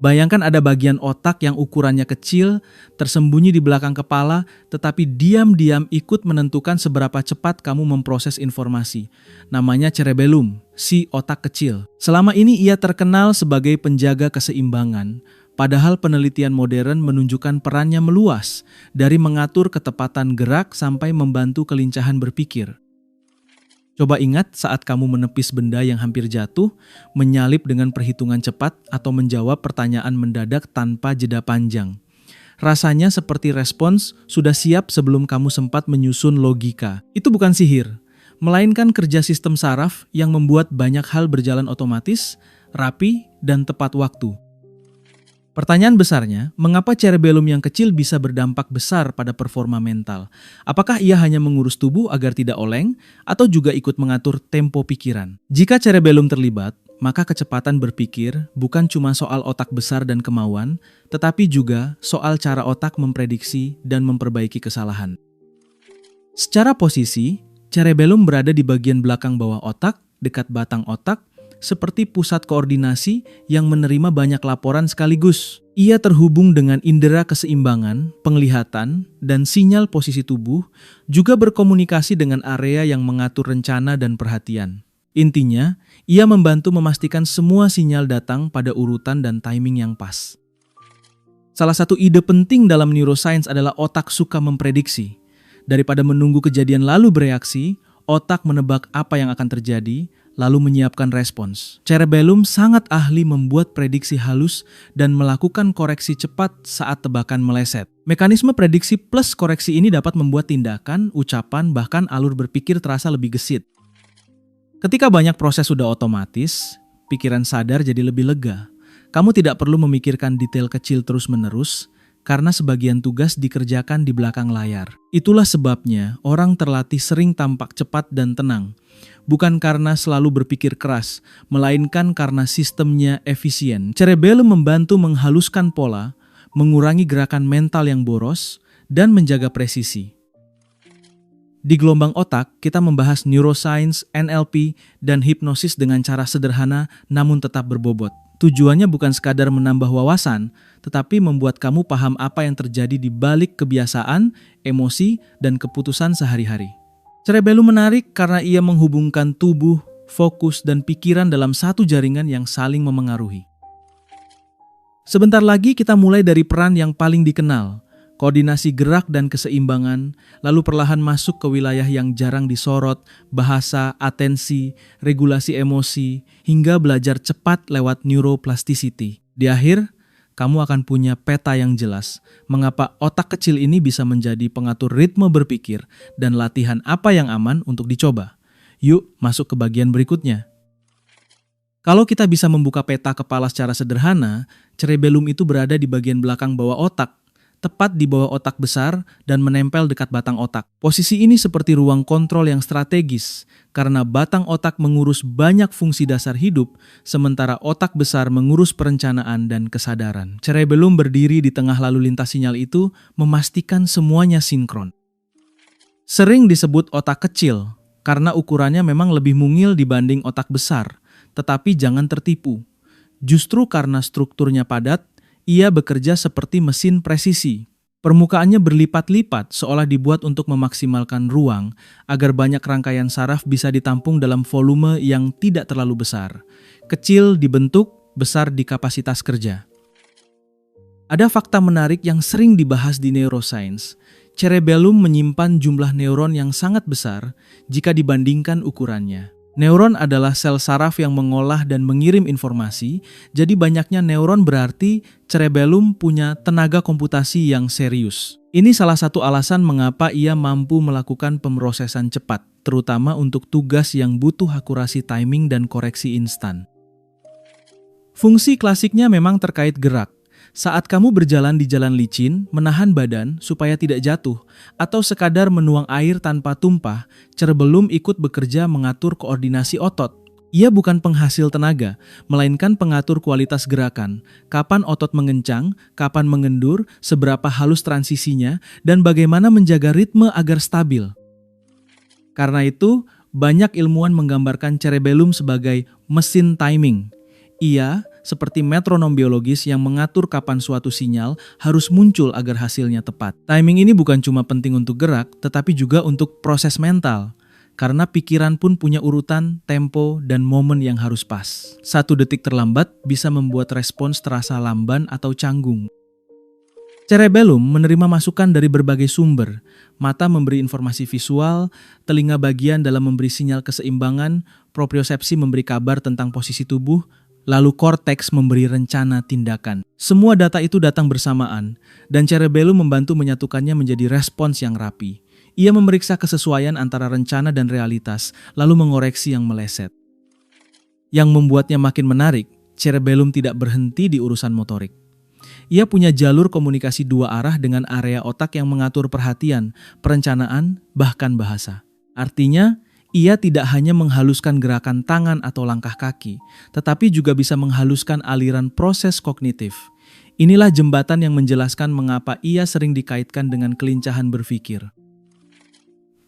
Bayangkan ada bagian otak yang ukurannya kecil, tersembunyi di belakang kepala, tetapi diam-diam ikut menentukan seberapa cepat kamu memproses informasi. Namanya cerebellum, si otak kecil. Selama ini ia terkenal sebagai penjaga keseimbangan, padahal penelitian modern menunjukkan perannya meluas, dari mengatur ketepatan gerak sampai membantu kelincahan berpikir. Coba ingat saat kamu menepis benda yang hampir jatuh, menyalip dengan perhitungan cepat, atau menjawab pertanyaan mendadak tanpa jeda panjang. Rasanya seperti respons sudah siap sebelum kamu sempat menyusun logika. Itu bukan sihir, melainkan kerja sistem saraf yang membuat banyak hal berjalan otomatis, rapi, dan tepat waktu. Pertanyaan besarnya, mengapa cerebellum yang kecil bisa berdampak besar pada performa mental? Apakah ia hanya mengurus tubuh agar tidak oleng, atau juga ikut mengatur tempo pikiran? Jika cerebellum terlibat, maka kecepatan berpikir bukan cuma soal otak besar dan kemauan, tetapi juga soal cara otak memprediksi dan memperbaiki kesalahan. Secara posisi, cerebellum berada di bagian belakang bawah otak, dekat batang otak, seperti pusat koordinasi yang menerima banyak laporan sekaligus. Ia terhubung dengan indera keseimbangan, penglihatan, dan sinyal posisi tubuh, juga berkomunikasi dengan area yang mengatur rencana dan perhatian. Intinya, ia membantu memastikan semua sinyal datang pada urutan dan timing yang pas. Salah satu ide penting dalam neuroscience adalah otak suka memprediksi. Daripada menunggu kejadian lalu bereaksi, otak menebak apa yang akan terjadi, lalu menyiapkan respons. Cerebellum sangat ahli membuat prediksi halus dan melakukan koreksi cepat saat tebakan meleset. Mekanisme prediksi plus koreksi ini dapat membuat tindakan, ucapan, bahkan alur berpikir terasa lebih gesit. Ketika banyak proses sudah otomatis, pikiran sadar jadi lebih lega. Kamu tidak perlu memikirkan detail kecil terus-menerus, karena sebagian tugas dikerjakan di belakang layar. Itulah sebabnya orang terlatih sering tampak cepat dan tenang. Bukan karena selalu berpikir keras, melainkan karena sistemnya efisien. Cerebellum membantu menghaluskan pola, mengurangi gerakan mental yang boros, dan menjaga presisi. Di gelombang otak, kita membahas neuroscience, NLP, dan hipnosis dengan cara sederhana namun tetap berbobot. Tujuannya bukan sekadar menambah wawasan, tetapi membuat kamu paham apa yang terjadi di balik kebiasaan, emosi, dan keputusan sehari-hari. Cerebellum menarik karena ia menghubungkan tubuh, fokus, dan pikiran dalam satu jaringan yang saling memengaruhi. Sebentar lagi kita mulai dari peran yang paling dikenal, koordinasi gerak dan keseimbangan, lalu perlahan masuk ke wilayah yang jarang disorot, bahasa, atensi, regulasi emosi, hingga belajar cepat lewat neuroplasticity. Di akhir, kamu akan punya peta yang jelas mengapa otak kecil ini bisa menjadi pengatur ritme berpikir dan latihan apa yang aman untuk dicoba. Yuk, masuk ke bagian berikutnya. Kalau kita bisa membuka peta kepala secara sederhana, cerebellum itu berada di bagian belakang bawah otak, tepat di bawah otak besar dan menempel dekat batang otak. Posisi ini seperti ruang kontrol yang strategis, karena batang otak mengurus banyak fungsi dasar hidup, sementara otak besar mengurus perencanaan dan kesadaran. Cerebellum berdiri di tengah lalu lintas sinyal itu, memastikan semuanya sinkron. Sering disebut otak kecil, karena ukurannya memang lebih mungil dibanding otak besar, tetapi jangan tertipu. Justru karena strukturnya padat, ia bekerja seperti mesin presisi. Permukaannya berlipat-lipat seolah dibuat untuk memaksimalkan ruang agar banyak rangkaian saraf bisa ditampung dalam volume yang tidak terlalu besar. Kecil di bentuk, besar di kapasitas kerja. Ada fakta menarik yang sering dibahas di neuroscience. Cerebellum menyimpan jumlah neuron yang sangat besar jika dibandingkan ukurannya. Neuron adalah sel saraf yang mengolah dan mengirim informasi, jadi banyaknya neuron berarti cerebellum punya tenaga komputasi yang serius. Ini salah satu alasan mengapa ia mampu melakukan pemrosesan cepat, terutama untuk tugas yang butuh akurasi timing dan koreksi instan. Fungsi klasiknya memang terkait gerak. Saat kamu berjalan di jalan licin, menahan badan supaya tidak jatuh, atau sekadar menuang air tanpa tumpah, cerebellum ikut bekerja mengatur koordinasi otot. Ia bukan penghasil tenaga, melainkan pengatur kualitas gerakan, kapan otot mengencang, kapan mengendur, seberapa halus transisinya, dan bagaimana menjaga ritme agar stabil. Karena itu, banyak ilmuwan menggambarkan cerebellum sebagai mesin timing. Ia seperti metronom biologis yang mengatur kapan suatu sinyal harus muncul agar hasilnya tepat. Timing ini bukan cuma penting untuk gerak, tetapi juga untuk proses mental. Karena pikiran pun punya urutan, tempo, dan momen yang harus pas. 1 detik terlambat bisa membuat respons terasa lamban atau canggung. Cerebellum menerima masukan dari berbagai sumber. Mata memberi informasi visual, telinga bagian dalam memberi sinyal keseimbangan, propriosepsi memberi kabar tentang posisi tubuh, lalu korteks memberi rencana tindakan. Semua data itu datang bersamaan, dan cerebellum membantu menyatukannya menjadi respons yang rapi. Ia memeriksa kesesuaian antara rencana dan realitas, lalu mengoreksi yang meleset. Yang membuatnya makin menarik, cerebellum tidak berhenti di urusan motorik. Ia punya jalur komunikasi 2 arah dengan area otak yang mengatur perhatian, perencanaan, bahkan bahasa. Artinya, ia tidak hanya menghaluskan gerakan tangan atau langkah kaki, tetapi juga bisa menghaluskan aliran proses kognitif. Inilah jembatan yang menjelaskan mengapa ia sering dikaitkan dengan kelincahan berpikir.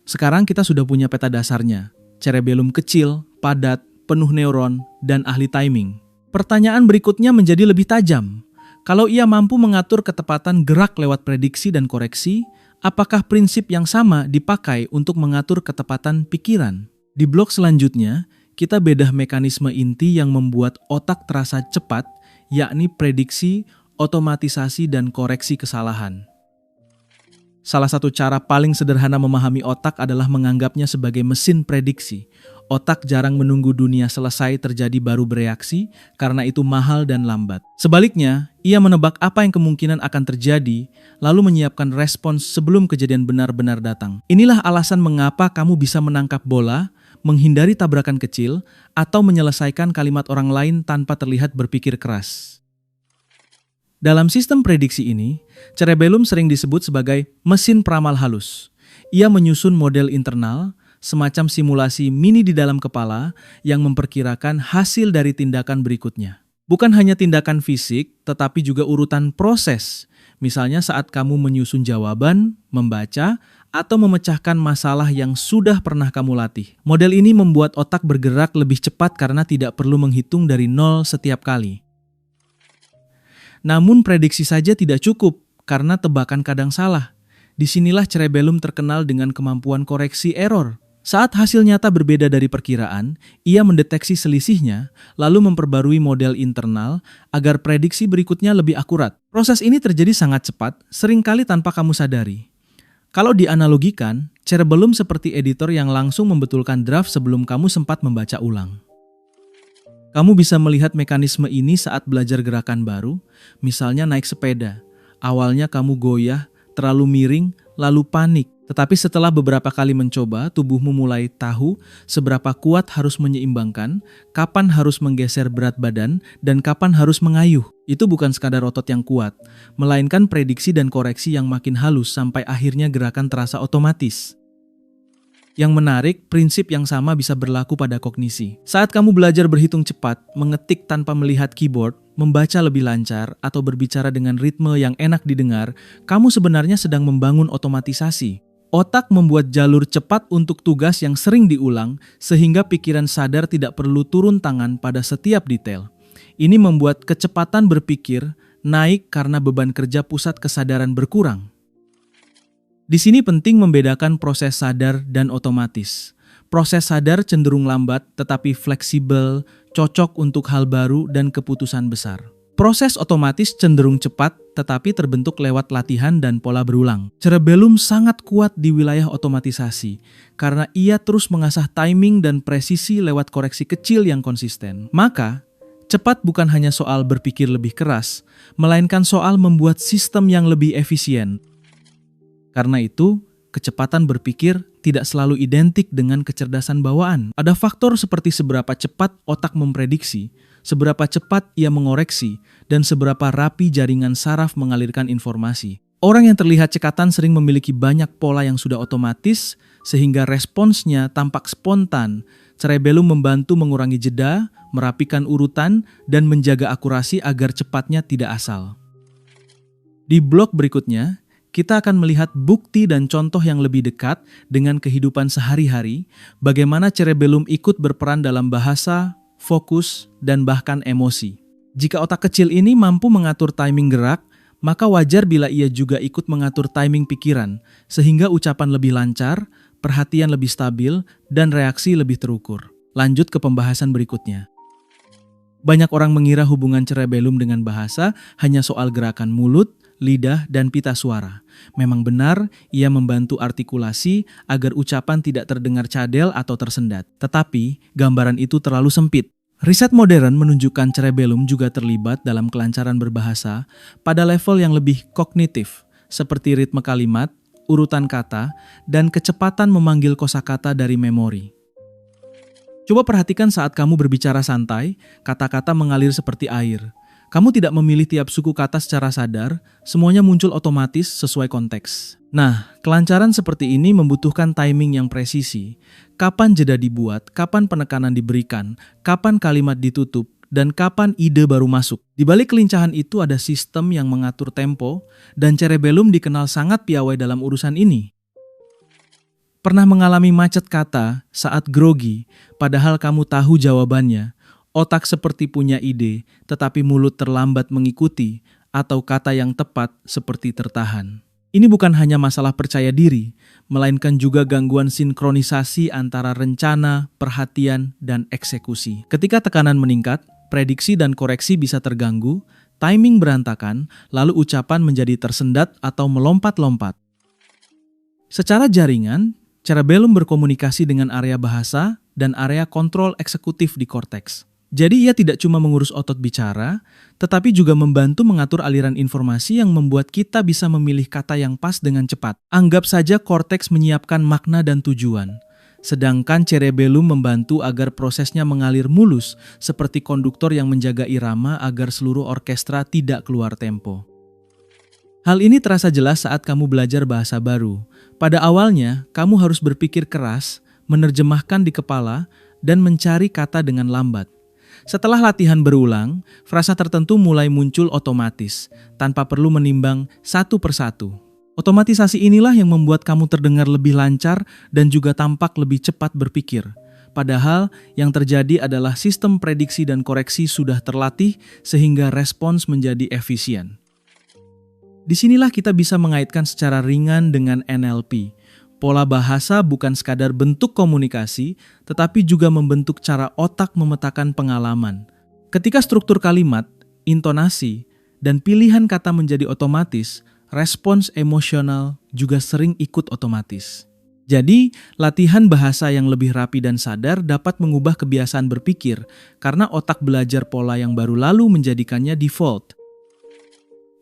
Sekarang kita sudah punya peta dasarnya. Cerebellum kecil, padat, penuh neuron, dan ahli timing. Pertanyaan berikutnya menjadi lebih tajam. Kalau ia mampu mengatur ketepatan gerak lewat prediksi dan koreksi, apakah prinsip yang sama dipakai untuk mengatur ketepatan pikiran? Di blok selanjutnya, kita bedah mekanisme inti yang membuat otak terasa cepat, yakni prediksi, otomatisasi, dan koreksi kesalahan. Salah satu cara paling sederhana memahami otak adalah menganggapnya sebagai mesin prediksi. Otak jarang menunggu dunia selesai terjadi baru bereaksi, karena itu mahal dan lambat. Sebaliknya, ia menebak apa yang kemungkinan akan terjadi, lalu menyiapkan respons sebelum kejadian benar-benar datang. Inilah alasan mengapa kamu bisa menangkap bola, menghindari tabrakan kecil, atau menyelesaikan kalimat orang lain tanpa terlihat berpikir keras. Dalam sistem prediksi ini, cerebellum sering disebut sebagai mesin peramal halus. Ia menyusun model internal, semacam simulasi mini di dalam kepala yang memperkirakan hasil dari tindakan berikutnya. Bukan hanya tindakan fisik, tetapi juga urutan proses. Misalnya saat kamu menyusun jawaban, membaca, atau memecahkan masalah yang sudah pernah kamu latih. Model ini membuat otak bergerak lebih cepat karena tidak perlu menghitung dari nol setiap kali. Namun prediksi saja tidak cukup, karena tebakan kadang salah. Disinilah cerebellum terkenal dengan kemampuan koreksi error. Saat hasil nyata berbeda dari perkiraan, ia mendeteksi selisihnya, lalu memperbarui model internal agar prediksi berikutnya lebih akurat. Proses ini terjadi sangat cepat, seringkali tanpa kamu sadari. Kalau dianalogikan, cerebellum seperti editor yang langsung membetulkan draft sebelum kamu sempat membaca ulang. Kamu bisa melihat mekanisme ini saat belajar gerakan baru, misalnya naik sepeda. Awalnya kamu goyah, terlalu miring, lalu panik. Tetapi setelah beberapa kali mencoba, tubuhmu mulai tahu seberapa kuat harus menyeimbangkan, kapan harus menggeser berat badan, dan kapan harus mengayuh. Itu bukan sekadar otot yang kuat, melainkan prediksi dan koreksi yang makin halus sampai akhirnya gerakan terasa otomatis. Yang menarik, prinsip yang sama bisa berlaku pada kognisi. Saat kamu belajar berhitung cepat, mengetik tanpa melihat keyboard, membaca lebih lancar, atau berbicara dengan ritme yang enak didengar, kamu sebenarnya sedang membangun otomatisasi. Otak membuat jalur cepat untuk tugas yang sering diulang, sehingga pikiran sadar tidak perlu turun tangan pada setiap detail. Ini membuat kecepatan berpikir naik karena beban kerja pusat kesadaran berkurang. Di sini penting membedakan proses sadar dan otomatis. Proses sadar cenderung lambat tetapi fleksibel, cocok untuk hal baru dan keputusan besar. Proses otomatis cenderung cepat tetapi terbentuk lewat latihan dan pola berulang. Cerebellum sangat kuat di wilayah otomatisasi karena ia terus mengasah timing dan presisi lewat koreksi kecil yang konsisten. Maka, cepat bukan hanya soal berpikir lebih keras, melainkan soal membuat sistem yang lebih efisien. Karena itu, kecepatan berpikir tidak selalu identik dengan kecerdasan bawaan. Ada faktor seperti seberapa cepat otak memprediksi, seberapa cepat ia mengoreksi, dan seberapa rapi jaringan saraf mengalirkan informasi. Orang yang terlihat cekatan sering memiliki banyak pola yang sudah otomatis, sehingga responsnya tampak spontan. Cerebellum membantu mengurangi jeda, merapikan urutan, dan menjaga akurasi agar cepatnya tidak asal. Di blok berikutnya, kita akan melihat bukti dan contoh yang lebih dekat dengan kehidupan sehari-hari, bagaimana cerebellum ikut berperan dalam bahasa, fokus, dan bahkan emosi. Jika otak kecil ini mampu mengatur timing gerak, maka wajar bila ia juga ikut mengatur timing pikiran, sehingga ucapan lebih lancar, perhatian lebih stabil, dan reaksi lebih terukur. Lanjut ke pembahasan berikutnya. Banyak orang mengira hubungan cerebellum dengan bahasa hanya soal gerakan mulut, lidah, dan pita suara. Memang benar, ia membantu artikulasi agar ucapan tidak terdengar cadel atau tersendat. Tetapi, gambaran itu terlalu sempit. Riset modern menunjukkan cerebellum juga terlibat dalam kelancaran berbahasa pada level yang lebih kognitif, seperti ritme kalimat, urutan kata, dan kecepatan memanggil kosakata dari memori. Coba perhatikan saat kamu berbicara santai, kata-kata mengalir seperti air. Kamu tidak memilih tiap suku kata secara sadar, semuanya muncul otomatis sesuai konteks. Nah, kelancaran seperti ini membutuhkan timing yang presisi. Kapan jeda dibuat, kapan penekanan diberikan, kapan kalimat ditutup, dan kapan ide baru masuk. Di balik kelincahan itu ada sistem yang mengatur tempo, dan cerebellum dikenal sangat piawai dalam urusan ini. Pernah mengalami macet kata saat grogi, padahal kamu tahu jawabannya? Otak seperti punya ide, tetapi mulut terlambat mengikuti, atau kata yang tepat seperti tertahan. Ini bukan hanya masalah percaya diri, melainkan juga gangguan sinkronisasi antara rencana, perhatian, dan eksekusi. Ketika tekanan meningkat, prediksi dan koreksi bisa terganggu, timing berantakan, lalu ucapan menjadi tersendat atau melompat-lompat. Secara jaringan, cerebellum berkomunikasi dengan area bahasa dan area kontrol eksekutif di korteks. Jadi ia tidak cuma mengurus otot bicara, tetapi juga membantu mengatur aliran informasi yang membuat kita bisa memilih kata yang pas dengan cepat. Anggap saja korteks menyiapkan makna dan tujuan, sedangkan cerebellum membantu agar prosesnya mengalir mulus seperti konduktor yang menjaga irama agar seluruh orkestra tidak keluar tempo. Hal ini terasa jelas saat kamu belajar bahasa baru. Pada awalnya, kamu harus berpikir keras, menerjemahkan di kepala, dan mencari kata dengan lambat. Setelah latihan berulang, frasa tertentu mulai muncul otomatis, tanpa perlu menimbang satu persatu. Otomatisasi inilah yang membuat kamu terdengar lebih lancar dan juga tampak lebih cepat berpikir. Padahal yang terjadi adalah sistem prediksi dan koreksi sudah terlatih sehingga respons menjadi efisien. Disinilah kita bisa mengaitkan secara ringan dengan NLP. Pola bahasa bukan sekadar bentuk komunikasi, tetapi juga membentuk cara otak memetakan pengalaman. Ketika struktur kalimat, intonasi, dan pilihan kata menjadi otomatis, respons emosional juga sering ikut otomatis. Jadi, latihan bahasa yang lebih rapi dan sadar dapat mengubah kebiasaan berpikir, karena otak belajar pola yang baru lalu menjadikannya default.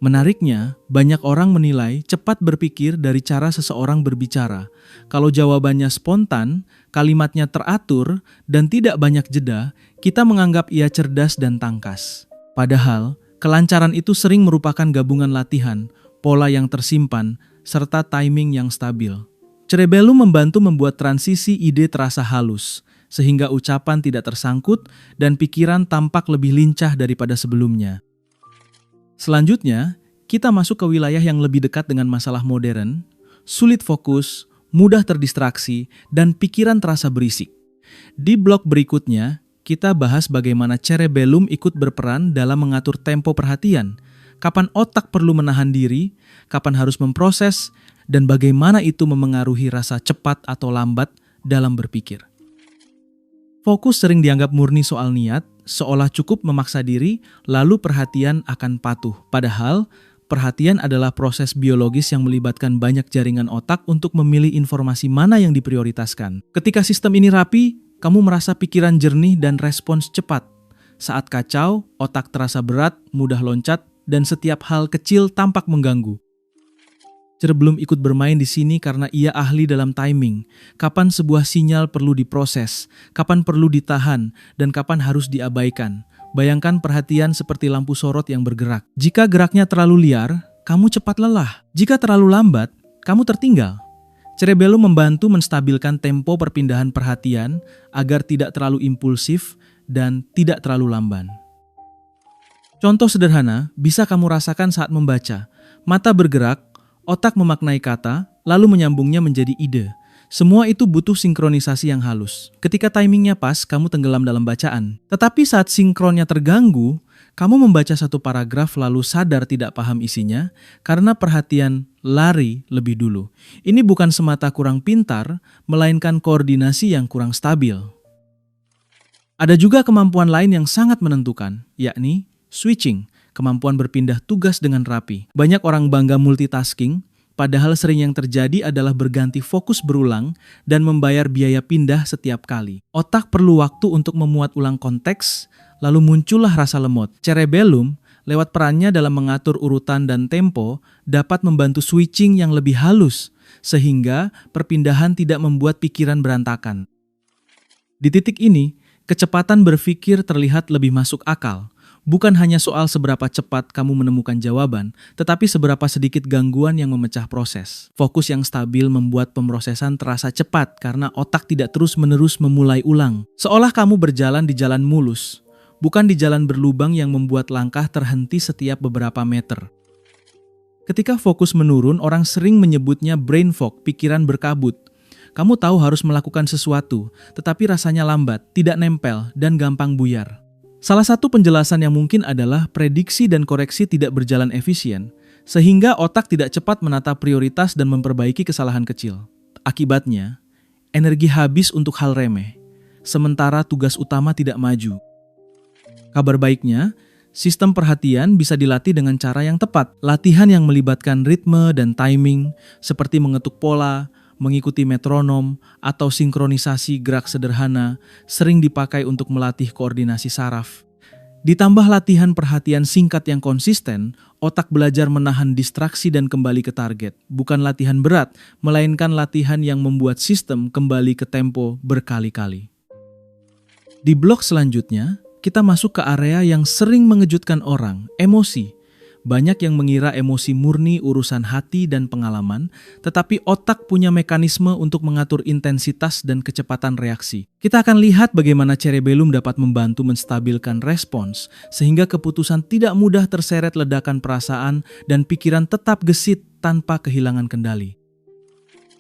Menariknya, banyak orang menilai cepat berpikir dari cara seseorang berbicara. Kalau jawabannya spontan, kalimatnya teratur, dan tidak banyak jeda, kita menganggap ia cerdas dan tangkas. Padahal, kelancaran itu sering merupakan gabungan latihan, pola yang tersimpan, serta timing yang stabil. Cerebellum membantu membuat transisi ide terasa halus, sehingga ucapan tidak tersangkut dan pikiran tampak lebih lincah daripada sebelumnya. Selanjutnya, kita masuk ke wilayah yang lebih dekat dengan masalah modern, sulit fokus, mudah terdistraksi, dan pikiran terasa berisik. Di blog berikutnya, kita bahas bagaimana cerebellum ikut berperan dalam mengatur tempo perhatian, kapan otak perlu menahan diri, kapan harus memproses, dan bagaimana itu memengaruhi rasa cepat atau lambat dalam berpikir. Fokus sering dianggap murni soal niat, seolah cukup memaksa diri, lalu perhatian akan patuh. Padahal, perhatian adalah proses biologis yang melibatkan banyak jaringan otak untuk memilih informasi mana yang diprioritaskan. Ketika sistem ini rapi, kamu merasa pikiran jernih dan respons cepat. Saat kacau, otak terasa berat, mudah loncat, dan setiap hal kecil tampak mengganggu. Cerebellum ikut bermain di sini karena ia ahli dalam timing, kapan sebuah sinyal perlu diproses, kapan perlu ditahan, dan kapan harus diabaikan. Bayangkan perhatian seperti lampu sorot yang bergerak. Jika geraknya terlalu liar, kamu cepat lelah. Jika terlalu lambat, kamu tertinggal. Cerebellum membantu menstabilkan tempo perpindahan perhatian agar tidak terlalu impulsif dan tidak terlalu lamban. Contoh sederhana bisa kamu rasakan saat membaca. Mata bergerak, otak memaknai kata, lalu menyambungnya menjadi ide. Semua itu butuh sinkronisasi yang halus. Ketika timingnya pas, kamu tenggelam dalam bacaan. Tetapi saat sinkronnya terganggu, Kamu membaca satu paragraf lalu sadar tidak paham isinya karena perhatian lari lebih dulu. Ini bukan semata kurang pintar, melainkan koordinasi yang kurang stabil. Ada juga kemampuan lain yang sangat menentukan, yakni switching, kemampuan berpindah tugas dengan rapi. Banyak orang bangga multitasking, padahal sering yang terjadi adalah berganti fokus berulang dan membayar biaya pindah setiap kali. Otak perlu waktu untuk memuat ulang konteks, lalu muncullah rasa lemot. Cerebellum, lewat perannya dalam mengatur urutan dan tempo, dapat membantu switching yang lebih halus, sehingga perpindahan tidak membuat pikiran berantakan. Di titik ini, kecepatan berpikir terlihat lebih masuk akal. Bukan hanya soal seberapa cepat kamu menemukan jawaban, tetapi seberapa sedikit gangguan yang memecah proses. Fokus yang stabil membuat pemrosesan terasa cepat karena otak tidak terus-menerus memulai ulang. Seolah kamu berjalan di jalan mulus, bukan di jalan berlubang yang membuat langkah terhenti setiap beberapa meter. Ketika fokus menurun, orang sering menyebutnya brain fog, pikiran berkabut. Kamu tahu harus melakukan sesuatu, tetapi rasanya lambat, tidak nempel, dan gampang buyar. Salah satu penjelasan yang mungkin adalah prediksi dan koreksi tidak berjalan efisien, sehingga otak tidak cepat menata prioritas dan memperbaiki kesalahan kecil. Akibatnya, energi habis untuk hal remeh, sementara tugas utama tidak maju. Kabar baiknya, sistem perhatian bisa dilatih dengan cara yang tepat. Latihan yang melibatkan ritme dan timing, seperti mengetuk pola, mengikuti metronom, atau sinkronisasi gerak sederhana, sering dipakai untuk melatih koordinasi saraf. Ditambah latihan perhatian singkat yang konsisten, otak belajar menahan distraksi dan kembali ke target. Bukan latihan berat, melainkan latihan yang membuat sistem kembali ke tempo berkali-kali. Di blok selanjutnya, kita masuk ke area yang sering mengejutkan orang, emosi. Banyak yang mengira emosi murni urusan hati dan pengalaman, tetapi otak punya mekanisme untuk mengatur intensitas dan kecepatan reaksi. Kita akan lihat bagaimana cerebellum dapat membantu menstabilkan respons, sehingga keputusan tidak mudah terseret ledakan perasaan dan pikiran tetap gesit tanpa kehilangan kendali.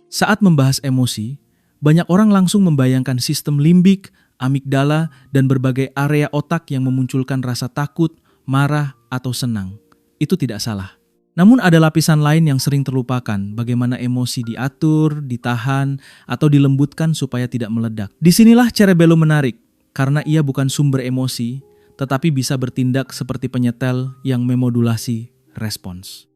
Saat membahas emosi, banyak orang langsung membayangkan sistem limbik, amigdala, dan berbagai area otak yang memunculkan rasa takut, marah, atau senang. Itu tidak salah. Namun ada lapisan lain yang sering terlupakan, bagaimana emosi diatur, ditahan, atau dilembutkan supaya tidak meledak. Disinilah cerebellum menarik, karena ia bukan sumber emosi, tetapi bisa bertindak seperti penyetel yang memodulasi respons.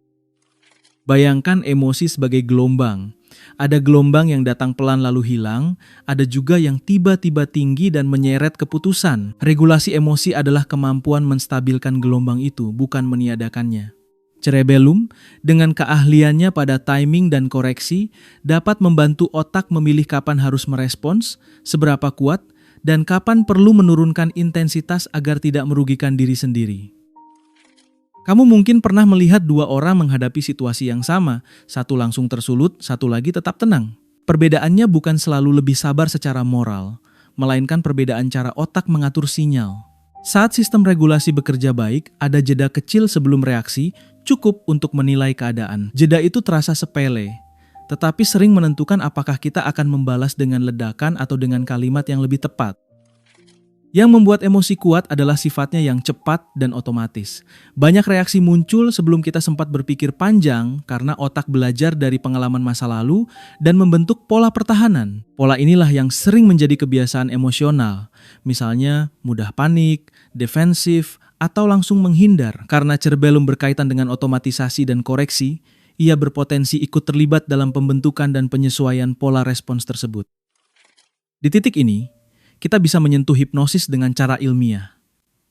Bayangkan emosi sebagai gelombang. Ada gelombang yang datang pelan lalu hilang, ada juga yang tiba-tiba tinggi dan menyeret keputusan. Regulasi emosi adalah kemampuan menstabilkan gelombang itu, bukan meniadakannya. Cerebellum, dengan keahliannya pada timing dan koreksi, dapat membantu otak memilih kapan harus merespons, seberapa kuat, dan kapan perlu menurunkan intensitas agar tidak merugikan diri sendiri. Kamu mungkin pernah melihat dua orang menghadapi situasi yang sama, satu langsung tersulut, satu lagi tetap tenang. Perbedaannya bukan selalu lebih sabar secara moral, melainkan perbedaan cara otak mengatur sinyal. Saat sistem regulasi bekerja baik, ada jeda kecil sebelum reaksi, cukup untuk menilai keadaan. Jeda itu terasa sepele, tetapi sering menentukan apakah kita akan membalas dengan ledakan atau dengan kalimat yang lebih tepat. Yang membuat emosi kuat adalah sifatnya yang cepat dan otomatis. Banyak reaksi muncul sebelum kita sempat berpikir panjang karena otak belajar dari pengalaman masa lalu dan membentuk pola pertahanan. Pola inilah yang sering menjadi kebiasaan emosional, misalnya mudah panik, defensif, atau langsung menghindar. Karena cerebellum berkaitan dengan otomatisasi dan koreksi, ia berpotensi ikut terlibat dalam pembentukan dan penyesuaian pola respons tersebut. Di titik ini, kita bisa menyentuh hipnosis dengan cara ilmiah.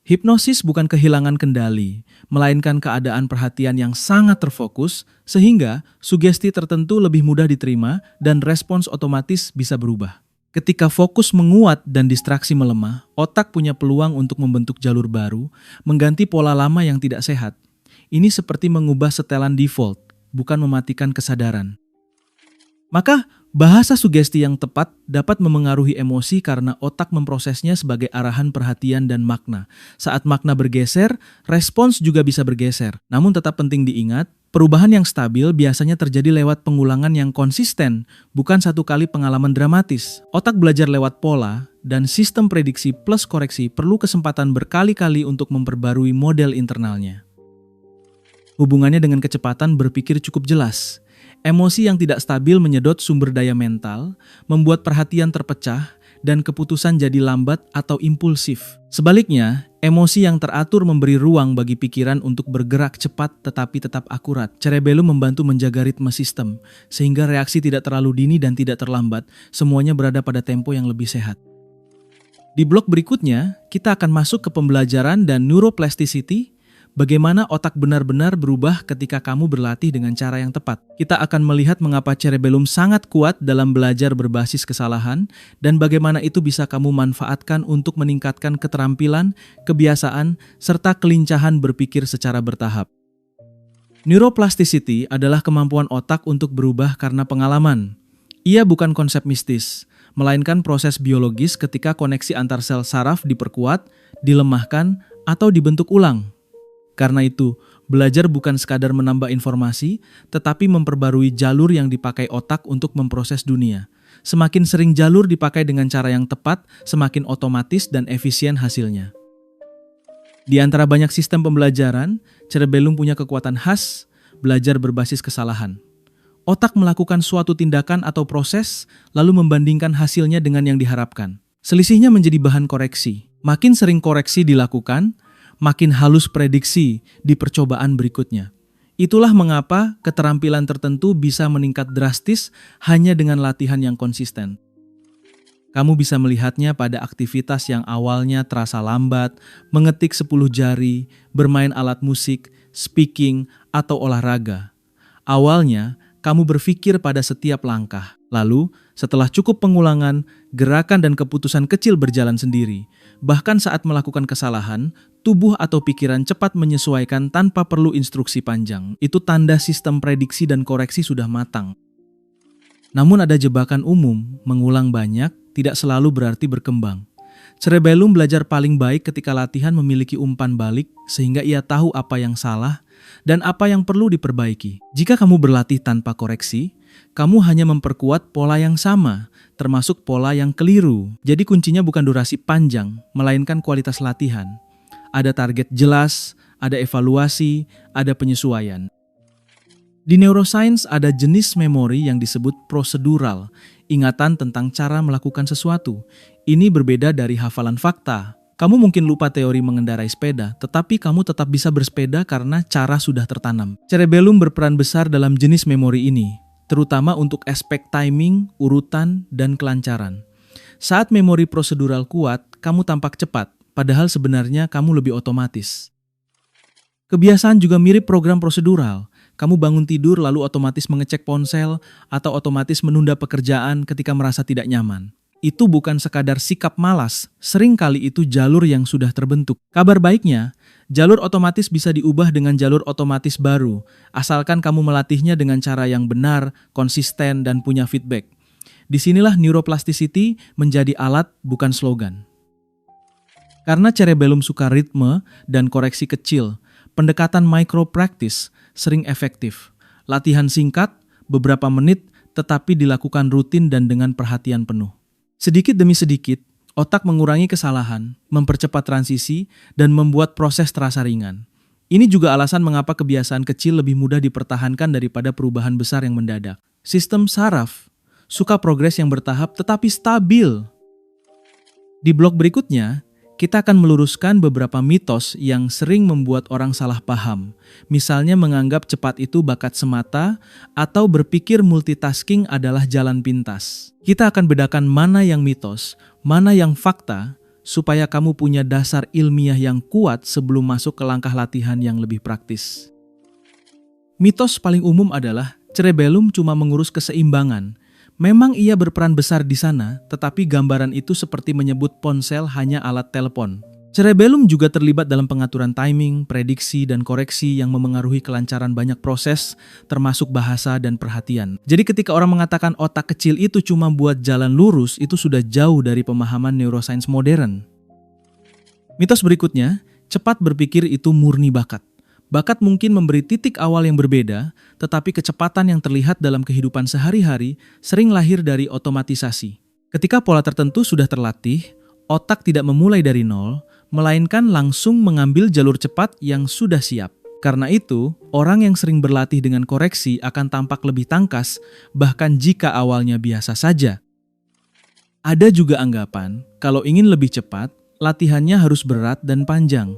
Hipnosis bukan kehilangan kendali, melainkan keadaan perhatian yang sangat terfokus, sehingga sugesti tertentu lebih mudah diterima dan respons otomatis bisa berubah. Ketika fokus menguat dan distraksi melemah, otak punya peluang untuk membentuk jalur baru, mengganti pola lama yang tidak sehat. Ini seperti mengubah setelan default, bukan mematikan kesadaran. Maka, bahasa sugesti yang tepat dapat memengaruhi emosi karena otak memprosesnya sebagai arahan perhatian dan makna. Saat makna bergeser, respons juga bisa bergeser. Namun tetap penting diingat, Perubahan yang stabil biasanya terjadi lewat pengulangan yang konsisten, bukan satu kali pengalaman dramatis. Otak belajar lewat pola, dan sistem prediksi plus koreksi perlu kesempatan berkali-kali untuk memperbarui model internalnya. Hubungannya dengan kecepatan berpikir cukup jelas. Emosi yang tidak stabil menyedot sumber daya mental, membuat perhatian terpecah, dan keputusan jadi lambat atau impulsif. Sebaliknya, emosi yang teratur memberi ruang bagi pikiran untuk bergerak cepat tetapi tetap akurat. Cerebellum membantu menjaga ritme sistem, sehingga reaksi tidak terlalu dini dan tidak terlambat, semuanya berada pada tempo yang lebih sehat. Di blok berikutnya, kita akan masuk ke pembelajaran dan neuroplasticity. Bagaimana otak benar-benar berubah ketika kamu berlatih dengan cara yang tepat. Kita akan melihat mengapa cerebellum sangat kuat dalam belajar berbasis kesalahan dan bagaimana itu bisa kamu manfaatkan untuk meningkatkan keterampilan, kebiasaan, serta kelincahan berpikir secara bertahap. Neuroplasticity adalah kemampuan otak untuk berubah karena pengalaman. Ia bukan konsep mistis, melainkan proses biologis ketika koneksi antar sel saraf diperkuat, dilemahkan, atau dibentuk ulang. Karena itu, belajar bukan sekadar menambah informasi, tetapi memperbarui jalur yang dipakai otak untuk memproses dunia. Semakin sering jalur dipakai dengan cara yang tepat, semakin otomatis dan efisien hasilnya. Di antara banyak sistem pembelajaran, cerebellum punya kekuatan khas, belajar berbasis kesalahan. Otak melakukan suatu tindakan atau proses, lalu membandingkan hasilnya dengan yang diharapkan. Selisihnya menjadi bahan koreksi. Makin sering koreksi dilakukan, makin halus prediksi di percobaan berikutnya. Itulah mengapa keterampilan tertentu bisa meningkat drastis hanya dengan latihan yang konsisten. Kamu bisa melihatnya pada aktivitas yang awalnya terasa lambat, mengetik 10 jari, bermain alat musik, speaking, atau olahraga. Awalnya, kamu berpikir pada setiap langkah. Lalu, setelah cukup pengulangan, gerakan dan keputusan kecil berjalan sendiri. Bahkan saat melakukan kesalahan, tubuh atau pikiran cepat menyesuaikan tanpa perlu instruksi panjang. Itu tanda sistem prediksi dan koreksi sudah matang. Namun ada jebakan umum, mengulang banyak tidak selalu berarti berkembang. Cerebellum belajar paling baik ketika latihan memiliki umpan balik sehingga ia tahu apa yang salah dan apa yang perlu diperbaiki. Jika kamu berlatih tanpa koreksi, kamu hanya memperkuat pola yang sama, termasuk pola yang keliru. Jadi kuncinya bukan durasi panjang, melainkan kualitas latihan. Ada target jelas, ada evaluasi, ada penyesuaian. Di neuroscience ada jenis memori yang disebut prosedural, ingatan tentang cara melakukan sesuatu. Ini berbeda dari hafalan fakta. Kamu mungkin lupa teori mengendarai sepeda, tetapi kamu tetap bisa bersepeda karena cara sudah tertanam. Cerebellum berperan besar dalam jenis memori ini, terutama untuk aspek timing, urutan, dan kelancaran. Saat memori prosedural kuat, kamu tampak cepat, padahal sebenarnya kamu lebih otomatis. Kebiasaan juga mirip program prosedural. Kamu bangun tidur lalu otomatis mengecek ponsel atau otomatis menunda pekerjaan ketika merasa tidak nyaman. Itu bukan sekadar sikap malas, seringkali itu jalur yang sudah terbentuk. Kabar baiknya, jalur otomatis bisa diubah dengan jalur otomatis baru, asalkan kamu melatihnya dengan cara yang benar, konsisten, dan punya feedback. Disinilah neuroplasticity menjadi alat, bukan slogan. Karena cerebellum suka ritme dan koreksi kecil, pendekatan micro-practice sering efektif. Latihan singkat, beberapa menit, tetapi dilakukan rutin dan dengan perhatian penuh. Sedikit demi sedikit, otak mengurangi kesalahan, mempercepat transisi, dan membuat proses terasa ringan. Ini juga alasan mengapa kebiasaan kecil lebih mudah dipertahankan daripada perubahan besar yang mendadak. Sistem saraf suka progres yang bertahap tetapi stabil. Di blok berikutnya, kita akan meluruskan beberapa mitos yang sering membuat orang salah paham. Misalnya menganggap cepat itu bakat semata atau berpikir multitasking adalah jalan pintas. Kita akan bedakan mana yang mitos, mana yang fakta, supaya kamu punya dasar ilmiah yang kuat sebelum masuk ke langkah latihan yang lebih praktis. Mitos paling umum adalah cerebellum cuma mengurus keseimbangan. Memang ia berperan besar di sana, tetapi gambaran itu seperti menyebut ponsel hanya alat telepon. Cerebellum juga terlibat dalam pengaturan timing, prediksi, dan koreksi yang memengaruhi kelancaran banyak proses, termasuk bahasa dan perhatian. Jadi ketika orang mengatakan otak kecil itu cuma buat jalan lurus, itu sudah jauh dari pemahaman neuroscience modern. Mitos berikutnya, cepat berpikir itu murni bakat. Bakat mungkin memberi titik awal yang berbeda, tetapi kecepatan yang terlihat dalam kehidupan sehari-hari sering lahir dari otomatisasi. Ketika pola tertentu sudah terlatih, otak tidak memulai dari nol, melainkan langsung mengambil jalur cepat yang sudah siap. Karena itu, orang yang sering berlatih dengan koreksi akan tampak lebih tangkas, bahkan jika awalnya biasa saja. Ada juga anggapan, kalau ingin lebih cepat, latihannya harus berat dan panjang.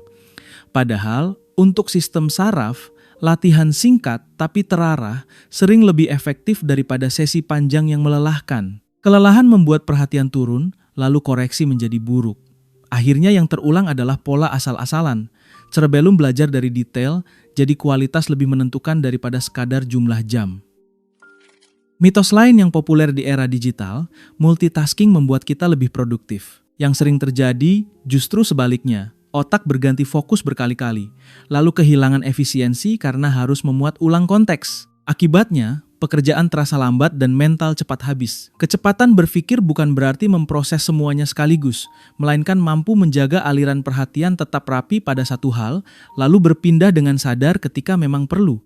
Padahal, untuk sistem saraf, latihan singkat tapi terarah sering lebih efektif daripada sesi panjang yang melelahkan. Kelelahan membuat perhatian turun, lalu koreksi menjadi buruk. Akhirnya yang terulang adalah pola asal-asalan. Cerebellum belajar dari detail, jadi kualitas lebih menentukan daripada sekadar jumlah jam. Mitos lain yang populer di era digital, multitasking membuat kita lebih produktif. Yang sering terjadi justru sebaliknya. Otak berganti fokus berkali-kali, lalu kehilangan efisiensi karena harus memuat ulang konteks. Akibatnya, pekerjaan terasa lambat dan mental cepat habis. Kecepatan berpikir bukan berarti memproses semuanya sekaligus, melainkan mampu menjaga aliran perhatian tetap rapi pada satu hal, lalu berpindah dengan sadar ketika memang perlu.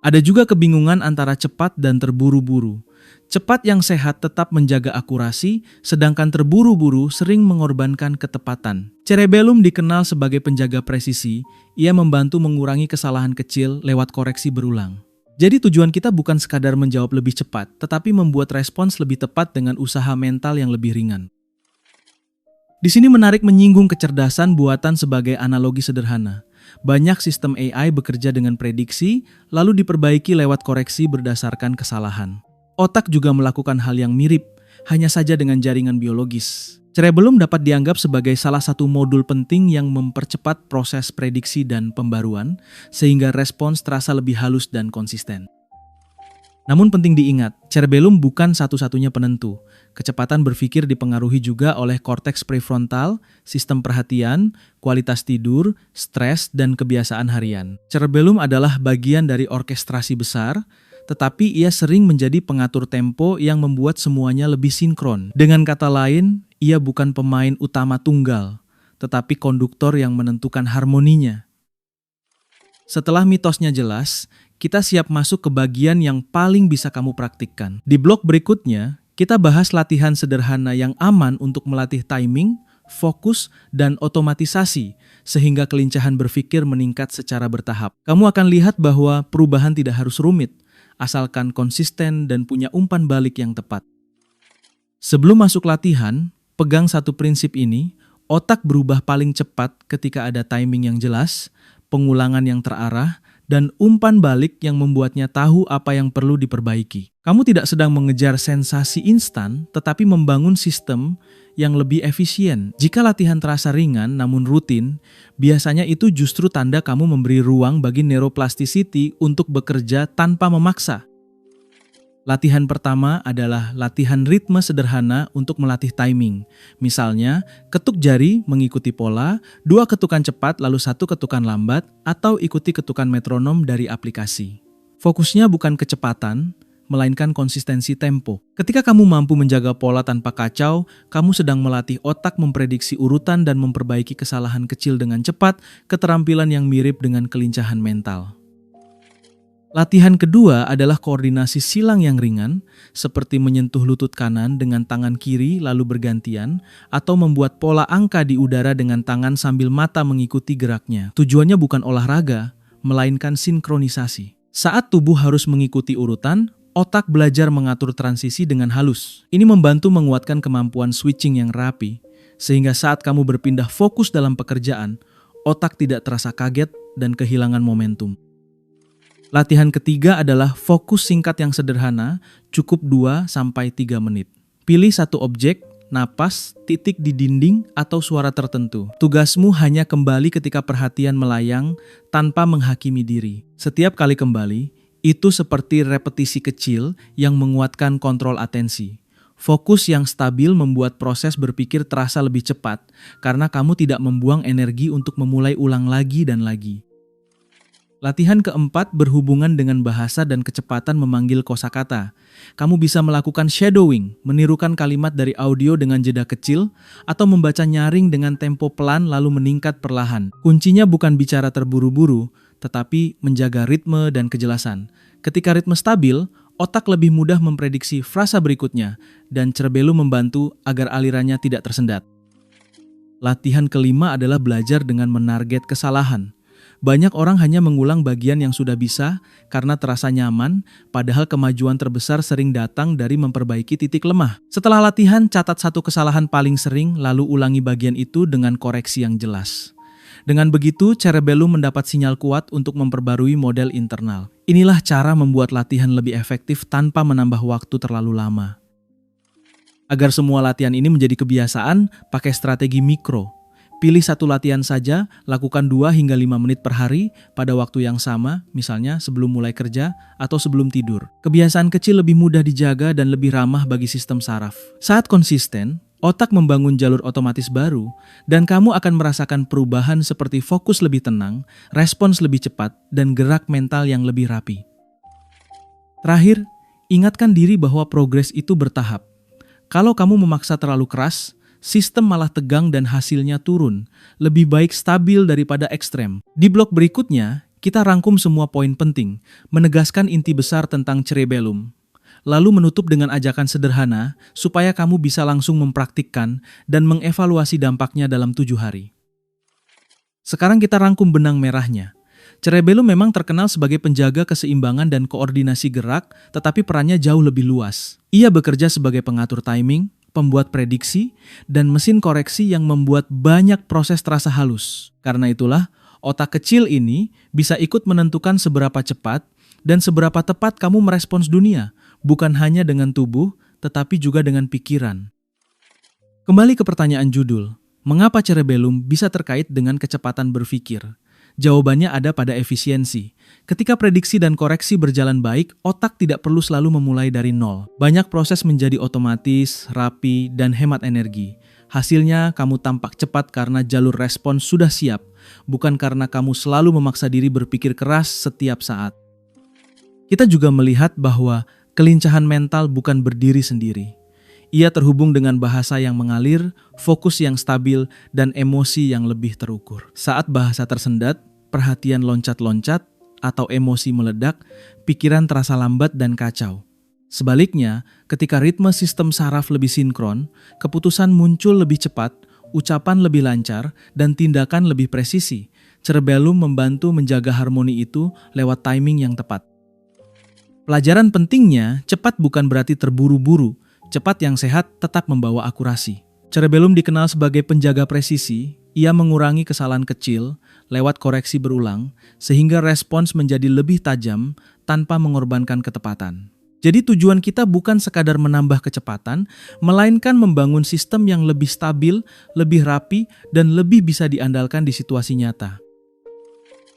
Ada juga kebingungan antara cepat dan terburu-buru. Cepat yang sehat tetap menjaga akurasi, sedangkan terburu-buru sering mengorbankan ketepatan. Cerebellum dikenal sebagai penjaga presisi, ia membantu mengurangi kesalahan kecil lewat koreksi berulang. Jadi tujuan kita bukan sekadar menjawab lebih cepat, tetapi membuat respons lebih tepat dengan usaha mental yang lebih ringan. Di sini menarik menyinggung kecerdasan buatan sebagai analogi sederhana. Banyak sistem AI bekerja dengan prediksi, lalu diperbaiki lewat koreksi berdasarkan kesalahan. Otak juga melakukan hal yang mirip, hanya saja dengan jaringan biologis. Cerebellum dapat dianggap sebagai salah satu modul penting yang mempercepat proses prediksi dan pembaruan, sehingga respons terasa lebih halus dan konsisten. Namun penting diingat, cerebellum bukan satu-satunya penentu. Kecepatan berpikir dipengaruhi juga oleh korteks prefrontal, sistem perhatian, kualitas tidur, stres, dan kebiasaan harian. Cerebellum adalah bagian dari orkestrasi besar, tetapi ia sering menjadi pengatur tempo yang membuat semuanya lebih sinkron. Dengan kata lain, ia bukan pemain utama tunggal, tetapi konduktor yang menentukan harmoninya. Setelah mitosnya jelas, kita siap masuk ke bagian yang paling bisa kamu praktikkan. Di blog berikutnya, kita bahas latihan sederhana yang aman untuk melatih timing, fokus, dan otomatisasi, sehingga kelincahan berpikir meningkat secara bertahap. Kamu akan lihat bahwa perubahan tidak harus rumit, asalkan konsisten dan punya umpan balik yang tepat. Sebelum masuk latihan, pegang satu prinsip ini, otak berubah paling cepat ketika ada timing yang jelas, pengulangan yang terarah, dan umpan balik yang membuatnya tahu apa yang perlu diperbaiki. Kamu tidak sedang mengejar sensasi instan, tetapi membangun sistem yang lebih efisien. Jika latihan terasa ringan namun rutin, biasanya itu justru tanda kamu memberi ruang bagi neuroplasticity untuk bekerja tanpa memaksa. Latihan pertama adalah latihan ritme sederhana untuk melatih timing. Misalnya, ketuk jari mengikuti pola, 2 ketukan cepat lalu 1 ketukan lambat, atau ikuti ketukan metronom dari aplikasi. Fokusnya bukan kecepatan, melainkan konsistensi tempo. Ketika kamu mampu menjaga pola tanpa kacau, kamu sedang melatih otak memprediksi urutan dan memperbaiki kesalahan kecil dengan cepat, keterampilan yang mirip dengan kelincahan mental. Latihan kedua adalah koordinasi silang yang ringan, seperti menyentuh lutut kanan dengan tangan kiri lalu bergantian, atau membuat pola angka di udara dengan tangan sambil mata mengikuti geraknya. Tujuannya bukan olahraga, melainkan sinkronisasi. Saat tubuh harus mengikuti urutan, otak belajar mengatur transisi dengan halus. Ini membantu menguatkan kemampuan switching yang rapi, sehingga saat kamu berpindah fokus dalam pekerjaan, otak tidak terasa kaget dan kehilangan momentum. Latihan ketiga adalah fokus singkat yang sederhana, cukup 2-3 menit. Pilih satu objek, napas, titik di dinding, atau suara tertentu. Tugasmu hanya kembali ketika perhatian melayang tanpa menghakimi diri. Setiap kali kembali, itu seperti repetisi kecil yang menguatkan kontrol atensi. Fokus yang stabil membuat proses berpikir terasa lebih cepat, karena kamu tidak membuang energi untuk memulai ulang lagi dan lagi. Latihan keempat berhubungan dengan bahasa dan kecepatan memanggil kosakata. Kamu bisa melakukan shadowing, menirukan kalimat dari audio dengan jeda kecil, atau membaca nyaring dengan tempo pelan lalu meningkat perlahan. Kuncinya bukan bicara terburu-buru, tetapi menjaga ritme dan kejelasan. Ketika ritme stabil, otak lebih mudah memprediksi frasa berikutnya, dan cerebellum membantu agar alirannya tidak tersendat. Latihan kelima adalah belajar dengan menarget kesalahan. Banyak orang hanya mengulang bagian yang sudah bisa karena terasa nyaman, padahal kemajuan terbesar sering datang dari memperbaiki titik lemah. Setelah latihan, catat satu kesalahan paling sering, lalu ulangi bagian itu dengan koreksi yang jelas. Dengan begitu, cerebellum mendapat sinyal kuat untuk memperbarui model internal. Inilah cara membuat latihan lebih efektif tanpa menambah waktu terlalu lama. Agar semua latihan ini menjadi kebiasaan, pakai strategi mikro. Pilih satu latihan saja, lakukan 2 hingga 5 menit per hari pada waktu yang sama, misalnya sebelum mulai kerja atau sebelum tidur. Kebiasaan kecil lebih mudah dijaga dan lebih ramah bagi sistem saraf. Saat konsisten, otak membangun jalur otomatis baru, dan kamu akan merasakan perubahan seperti fokus lebih tenang, respons lebih cepat, dan gerak mental yang lebih rapi. Terakhir, ingatkan diri bahwa progres itu bertahap. Kalau kamu memaksa terlalu keras, sistem malah tegang dan hasilnya turun. Lebih baik stabil daripada ekstrem. Di blok berikutnya, kita rangkum semua poin penting, menegaskan inti besar tentang cerebellum. Lalu menutup dengan ajakan sederhana supaya kamu bisa langsung mempraktikkan dan mengevaluasi dampaknya dalam 7 hari. Sekarang kita rangkum benang merahnya. Cerebellum memang terkenal sebagai penjaga keseimbangan dan koordinasi gerak, tetapi perannya jauh lebih luas. Ia bekerja sebagai pengatur timing, pembuat prediksi, dan mesin koreksi yang membuat banyak proses terasa halus. Karena itulah, otak kecil ini bisa ikut menentukan seberapa cepat dan seberapa tepat kamu merespons dunia, bukan hanya dengan tubuh, tetapi juga dengan pikiran. Kembali ke pertanyaan judul, mengapa cerebellum bisa terkait dengan kecepatan berpikir? Jawabannya ada pada efisiensi. Ketika prediksi dan koreksi berjalan baik, otak tidak perlu selalu memulai dari nol. Banyak proses menjadi otomatis, rapi, dan hemat energi. Hasilnya, kamu tampak cepat karena jalur respons sudah siap, bukan karena kamu selalu memaksa diri berpikir keras setiap saat. Kita juga melihat bahwa kelincahan mental bukan berdiri sendiri. Ia terhubung dengan bahasa yang mengalir, fokus yang stabil, dan emosi yang lebih terukur. Saat bahasa tersendat, perhatian loncat-loncat, atau emosi meledak, pikiran terasa lambat dan kacau. Sebaliknya, ketika ritme sistem saraf lebih sinkron, keputusan muncul lebih cepat, ucapan lebih lancar, dan tindakan lebih presisi. Cerebellum membantu menjaga harmoni itu lewat timing yang tepat. Pelajaran pentingnya, cepat bukan berarti terburu-buru. Cepat yang sehat tetap membawa akurasi. Cerebellum dikenal sebagai penjaga presisi. Ia mengurangi kesalahan kecil lewat koreksi berulang, sehingga respons menjadi lebih tajam tanpa mengorbankan ketepatan. Jadi tujuan kita bukan sekadar menambah kecepatan, melainkan membangun sistem yang lebih stabil, lebih rapi, dan lebih bisa diandalkan di situasi nyata.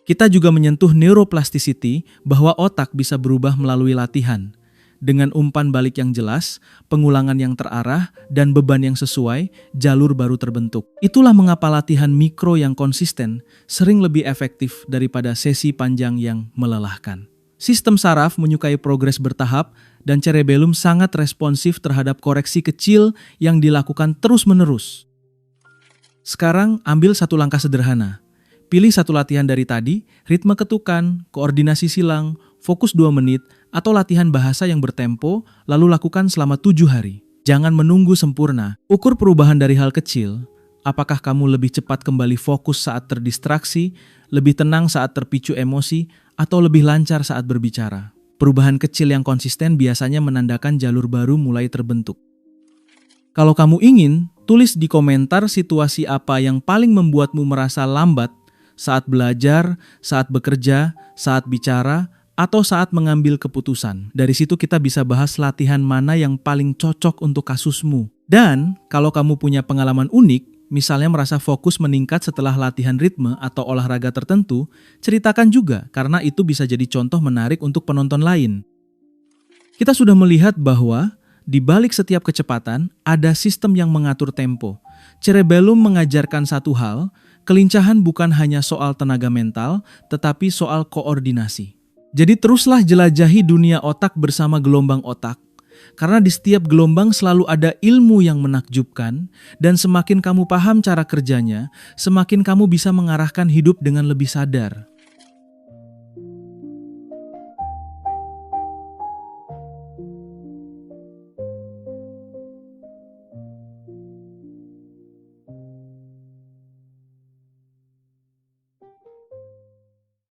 Kita juga menyentuh neuroplasticity, bahwa otak bisa berubah melalui latihan. Dengan umpan balik yang jelas, pengulangan yang terarah, dan beban yang sesuai, jalur baru terbentuk. Itulah mengapa latihan mikro yang konsisten sering lebih efektif daripada sesi panjang yang melelahkan. Sistem saraf menyukai progres bertahap, dan cerebellum sangat responsif terhadap koreksi kecil yang dilakukan terus-menerus. Sekarang ambil satu langkah sederhana. Pilih satu latihan dari tadi, ritme ketukan, koordinasi silang, fokus 2 menit, atau latihan bahasa yang bertempo, lalu lakukan selama 7 hari. Jangan menunggu sempurna. Ukur perubahan dari hal kecil. Apakah kamu lebih cepat kembali fokus saat terdistraksi, lebih tenang saat terpicu emosi, atau lebih lancar saat berbicara? Perubahan kecil yang konsisten biasanya menandakan jalur baru mulai terbentuk. Kalau kamu ingin, tulis di komentar situasi apa yang paling membuatmu merasa lambat saat belajar, saat bekerja, saat bicara, atau saat mengambil keputusan. Dari situ kita bisa bahas latihan mana yang paling cocok untuk kasusmu. Dan kalau kamu punya pengalaman unik, misalnya merasa fokus meningkat setelah latihan ritme atau olahraga tertentu, ceritakan juga karena itu bisa jadi contoh menarik untuk penonton lain. Kita sudah melihat bahwa di balik setiap kecepatan ada sistem yang mengatur tempo. Cerebellum mengajarkan satu hal, Kelincahan bukan hanya soal tenaga mental, tetapi soal koordinasi. Jadi teruslah jelajahi dunia otak bersama gelombang otak, karena di setiap gelombang selalu ada ilmu yang menakjubkan, dan semakin kamu paham cara kerjanya, semakin kamu bisa mengarahkan hidup dengan lebih sadar.